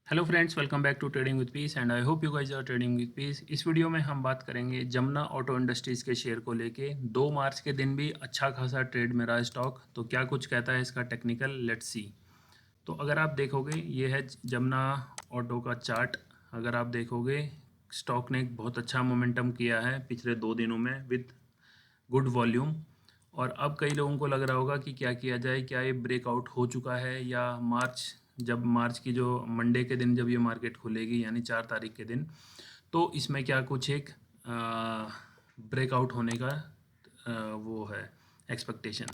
Hello friends, welcome back to trading with peace and I hope you guys are trading with peace. इस video में हम बात करेंगे Jamuna auto industries के share को लेके। 2 मार्च के दिन भी अच्छा खासा ट्रेड में रहा स्टॉक, तो क्या कुछ कहता है इसका टेक्निकल, लेट्स सी। तो अगर आप देखोगे, ये है जमुना ऑटो का चार्ट। अगर आप देखोगे, स्टॉक ने एक बहुत अच्छा मोमेंटम किया है पिछले 2 दिनों में विद गुड वॉल्यूम। और अब कई लोगों को लग रहा होगा कि क्या किया जाए, क्या ये ब्रेकआउट हो चुका है, या मार्च की जो मंडे के दिन जब ये मार्केट खुलेगी यानी 4 तारीख के दिन, तो इसमें क्या कुछ एक ब्रेकआउट होने का वो है एक्सपेक्टेशन।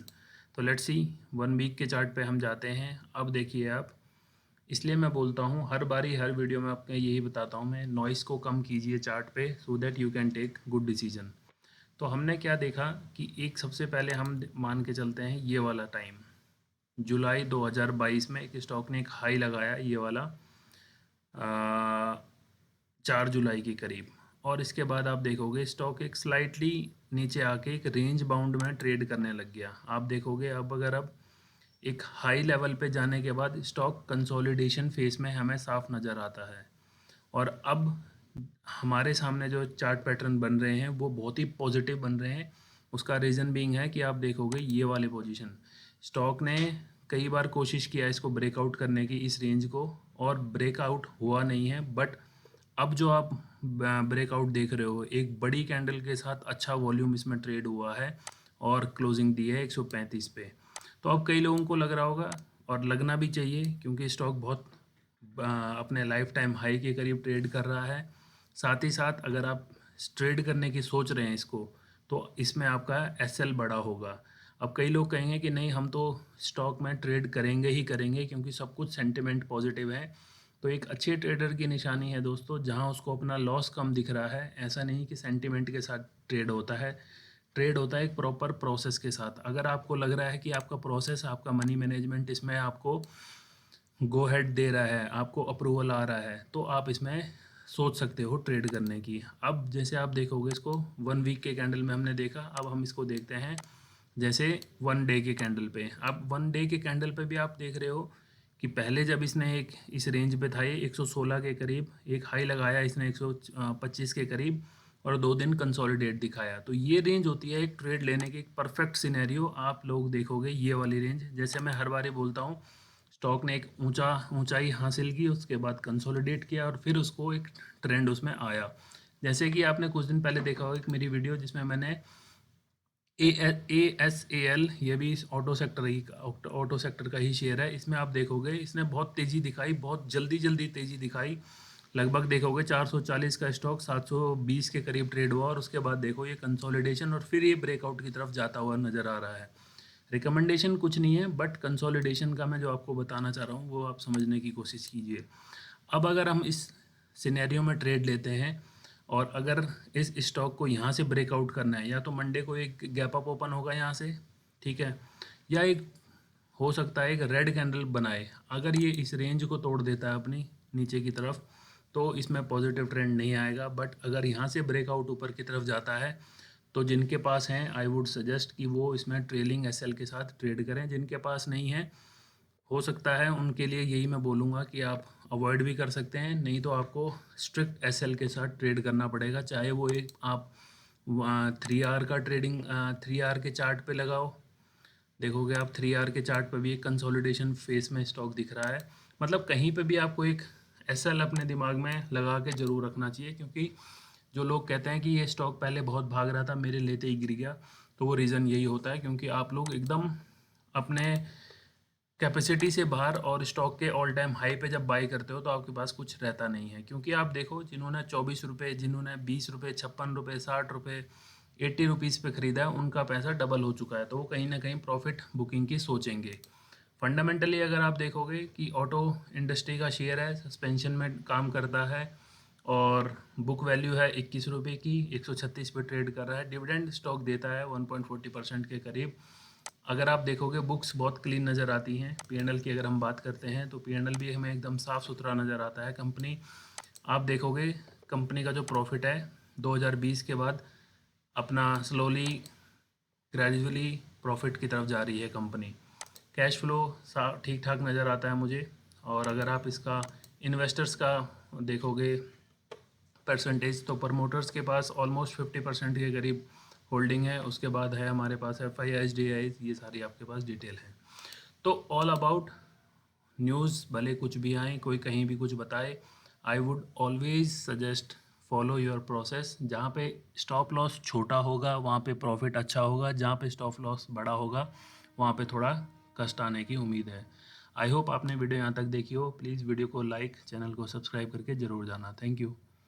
तो लेट्स सी, 1 वीक के चार्ट पे हम जाते हैं। अब देखिए आप, इसलिए मैं बोलता हूँ हर बारी हर वीडियो में आपको यही बताता हूँ मैं, नॉइस को कम कीजिए चार्ट पे so that you can take good decision. तो हमने क्या देखा कि एक सबसे पहले हम मान के चलते हैं ये वाला टाइम, जुलाई 2022 में एक स्टॉक ने एक हाई लगाया, ये वाला 4 जुलाई के करीब। और इसके बाद आप देखोगे स्टॉक एक स्लाइटली नीचे आके एक रेंज बाउंड में ट्रेड करने लग गया। आप देखोगे अब एक हाई लेवल पे जाने के बाद स्टॉक कंसोलिडेशन फेस में हमें साफ नज़र आता है। और अब हमारे सामने जो चार्ट पैटर्न बन रहे हैं वो बहुत ही पॉजिटिव बन रहे हैं। उसका रीज़न बीइंग है कि आप देखोगे ये वाले पोजीशन, स्टॉक ने कई बार कोशिश किया इसको ब्रेकआउट करने की, इस रेंज को, और ब्रेकआउट हुआ नहीं है। बट अब जो आप ब्रेकआउट देख रहे हो, एक बड़ी कैंडल के साथ अच्छा वॉल्यूम इसमें ट्रेड हुआ है और क्लोजिंग दी है 135 पे। तो अब कई लोगों को लग रहा होगा, और लगना भी चाहिए, क्योंकि स्टॉक बहुत अपने लाइफ टाइम हाई के करीब ट्रेड कर रहा है। साथ ही साथ अगर आप ट्रेड करने की सोच रहे हैं इसको, तो इसमें आपका एसएल बड़ा होगा। अब कई लोग कहेंगे कि नहीं, हम तो स्टॉक में ट्रेड करेंगे ही करेंगे क्योंकि सब कुछ सेंटिमेंट पॉजिटिव है। तो एक अच्छे ट्रेडर की निशानी है दोस्तों, जहां उसको अपना लॉस कम दिख रहा है। ऐसा नहीं कि सेंटिमेंट के साथ ट्रेड होता है, ट्रेड होता है एक प्रॉपर प्रोसेस के साथ। अगर आपको लग रहा है कि आपका प्रोसेस, आपका मनी मैनेजमेंट इसमें आपको गो हेड दे रहा है, आपको अप्रूवल आ रहा है, तो आप इसमें सोच सकते हो ट्रेड करने की। अब जैसे आप देखोगे इसको, 1 वीक के कैंडल में हमने देखा, अब हम इसको देखते हैं जैसे 1 डे के कैंडल पे। अब 1 डे के कैंडल पे भी आप देख रहे हो कि पहले जब इसने एक इस रेंज पे था, ये 116 के करीब एक हाई लगाया इसने, 125 के करीब, और 2 दिन कंसोलिडेट दिखाया। तो ये रेंज होती है एक ट्रेड लेने की एक परफेक्ट सिनेरियो। आप लोग देखोगे ये वाली रेंज, जैसे मैं हर बार बोलता हूँ, स्टॉक ने एक ऊंचाई हासिल की, उसके बाद कंसोलिडेट किया और फिर उसको एक ट्रेंड उसमें आया। जैसे कि आपने कुछ दिन पहले देखा होगा एक मेरी वीडियो जिसमें मैंने ASAL, ये भी इस ऑटो सेक्टर का ही शेयर है। इसमें आप देखोगे इसने बहुत तेज़ी दिखाई, बहुत जल्दी जल्दी तेज़ी दिखाई। लगभग देखोगे 440 का स्टॉक 720 के करीब ट्रेड हुआ, और उसके बाद देखो ये कंसोलिडेशन और फिर ये ब्रेकआउट की तरफ जाता हुआ नज़र आ रहा है। रिकमेंडेशन कुछ नहीं है, बट कंसोलिडेशन का मैं जो आपको बताना चाह रहा हूँ वो आप समझने की कोशिश कीजिए। अब अगर हम इस सिनेरियो में ट्रेड लेते हैं, और अगर इस स्टॉक को यहाँ से ब्रेकआउट करना है, या तो मंडे को एक गैप अप ओपन होगा यहाँ से, ठीक है, या एक हो सकता है एक रेड कैंडल बनाए। अगर ये इस रेंज को तोड़ देता है अपनी नीचे की तरफ, तो इसमें पॉजिटिव ट्रेंड नहीं आएगा। बट अगर यहाँ से ब्रेकआउट ऊपर की तरफ जाता है, तो जिनके पास हैं आई वुड सजेस्ट कि वो इसमें ट्रेलिंग एसएल के साथ ट्रेड करें। जिनके पास नहीं है, हो सकता है उनके लिए यही मैं बोलूँगा कि आप अवॉइड भी कर सकते हैं, नहीं तो आपको स्ट्रिक्ट एसएल के साथ ट्रेड करना पड़ेगा। चाहे वो एक आप 3 आवर का ट्रेडिंग 3 आवर के चार्ट पे लगाओ, देखोगे आप 3 आवर के चार्ट पे भी एक कंसोलिडेशन फेस में स्टॉक दिख रहा है। मतलब कहीं पे भी आपको एक एसएल अपने दिमाग में लगा के ज़रूर रखना चाहिए, क्योंकि जो लोग कहते हैं कि ये स्टॉक पहले बहुत भाग रहा था, मेरे लेते ही गिर गया, तो वो रीज़न यही होता है क्योंकि आप लोग एकदम अपने कैपेसिटी से बाहर और स्टॉक के ऑल टाइम हाई पे जब बाई करते हो तो आपके पास कुछ रहता नहीं है। क्योंकि आप देखो, जिन्होंने 24 रुपये, जिन्होंने 20 रुपये, 56 रुपये, 60 रुपये, 80 रुपीज़ पे ख़रीदा है, उनका पैसा डबल हो चुका है। तो वो कहीं ना कहीं प्रॉफिट बुकिंग की सोचेंगे। फंडामेंटली अगर आप देखोगे कि ऑटो इंडस्ट्री का शेयर है, सस्पेंशन में काम करता है, और बुक वैल्यू है 21 रुपये की, 136 पे ट्रेड कर रहा है, डिविडेंड स्टॉक देता है 1.40% के करीब। अगर आप देखोगे बुक्स बहुत क्लीन नज़र आती हैं। पीएनएल की अगर हम बात करते हैं तो पीएनएल भी हमें एकदम साफ़ सुथरा नज़र आता है। कंपनी, आप देखोगे कंपनी का जो प्रॉफिट है 2020 के बाद अपना स्लोली ग्रेजुअली प्रॉफिट की तरफ जा रही है कंपनी। कैश फ्लो ठीक ठाक नज़र आता है मुझे। और अगर आप इसका इन्वेस्टर्स का देखोगे परसेंटेज, तो प्रमोटर्स के पास ऑलमोस्ट 50% के करीब होल्डिंग है। उसके बाद है हमारे पास FI SDI, ये सारी आपके पास डिटेल है। तो ऑल अबाउट न्यूज़ भले कुछ भी आए, कोई कहीं भी कुछ बताए, I would always suggest follow your process. जहाँ पे स्टॉप लॉस छोटा होगा वहाँ पे प्रॉफिट अच्छा होगा, जहाँ पे स्टॉप लॉस बड़ा होगा वहाँ पे थोड़ा कष्ट आने की उम्मीद है। आई होप आपने वीडियो यहाँ तक देखी हो। प्लीज़ वीडियो को लाइक, चैनल को सब्सक्राइब करके ज़रूर जाना। Thank you.